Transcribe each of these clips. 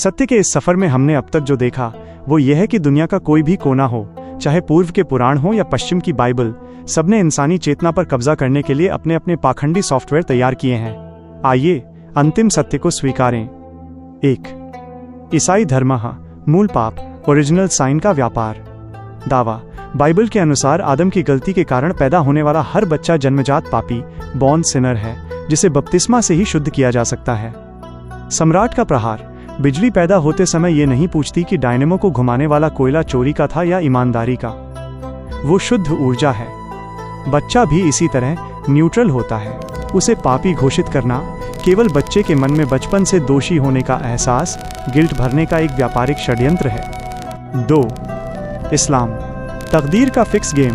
सत्य के इस सफर में हमने अब तक जो देखा वो यह है कि दुनिया का कोई भी कोना हो, चाहे पूर्व के पुराण हो या पश्चिम की बाइबल, सबने इंसानी चेतना पर कब्जा करने के लिए अपने अपने पाखंडी सॉफ्टवेयर तैयार किए हैं। आइए अंतिम सत्य को स्वीकारें। 1. ईसाई धर्म मूल पाप ओरिजिनल साइन का व्यापार। दावा। बाइबल के अनुसार आदम की गलती के कारण पैदा होने वाला हर बच्चा जन्मजात पापी बॉर्न सिनर है, जिसे बपतिस्मा से ही शुद्ध किया जा सकता है। सम्राट का प्रहार। बिजली पैदा होते समय ये नहीं पूछती कि डायनेमो को घुमाने वाला कोयला चोरी का था या ईमानदारी का, वो शुद्ध ऊर्जा है। बच्चा भी इसी तरह न्यूट्रल होता है। उसे पापी घोषित करना केवल बच्चे के मन में बचपन से दोषी होने का एहसास, गिल्ट भरने का एक व्यापारिक षड्यंत्र है। 2. इस्लाम तकदीर का फिक्स गेम।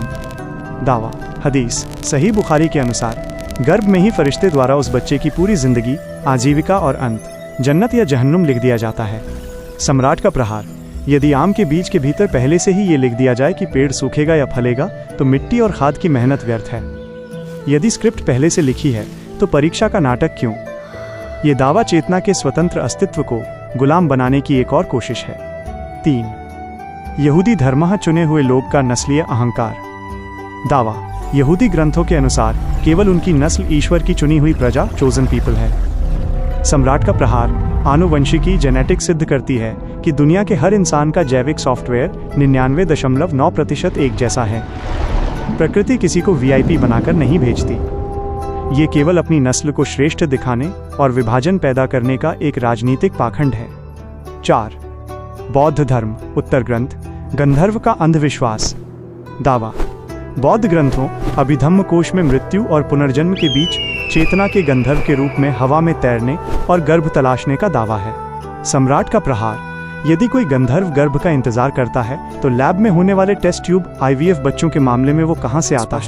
दावा। हदीस सही बुखारी के अनुसार गर्भ में ही फरिश्ते द्वारा उस बच्चे की पूरी जिंदगी, आजीविका और अंत, जन्नत या जहन्नुम लिख दिया जाता है। सम्राट का प्रहार। यदि आम के बीज के भीतर पहले से ही ये लिख दिया जाए कि पेड़ सूखेगा या फलेगा, तो मिट्टी और खाद की मेहनत व्यर्थ है। यदि स्क्रिप्ट पहले से लिखी है तो परीक्षा का नाटक क्यों? ये दावा चेतना के स्वतंत्र अस्तित्व को गुलाम बनाने की एक और कोशिश है। 3. यहूदी धर्म चुने हुए लोग का नस्लीय अहंकार। दावा। यहूदी ग्रंथों के अनुसार केवल उनकी नस्ल ईश्वर की चुनी हुई प्रजा, चोजन पीपल है। सम्राट का प्रहार। आनुवंशिकी जेनेटिक्स सिद्ध करती है कि दुनिया के हर इंसान का जैविक सॉफ्टवेयर 99.9% एक जैसा है। प्रकृति किसी को वीआईपी बनाकर नहीं भेजती। ये केवल अपनी नस्ल को श्रेष्ठ दिखाने और विभाजन पैदा करने का एक राजनीतिक पाखंड है। 4. बौद्ध धर्म उत्तर ग्रंथ गंधर्व का अंधविश्वास। दावा। बौद्ध ग्रंथों अभिधम्म कोश में मृत्यु और पुनर्जन्म के बीच चेतना के गंधर्व के रूप में हवा में तैरने और गर्भ तलाशने का दावा है। सम्राट का प्रहार। यदि कोई गंधर्व गर्भ का इंतजार करता है तो लैब में होने वाले टेस्ट ट्यूब IVF बच्चों के मामले में वो कहां से आता है?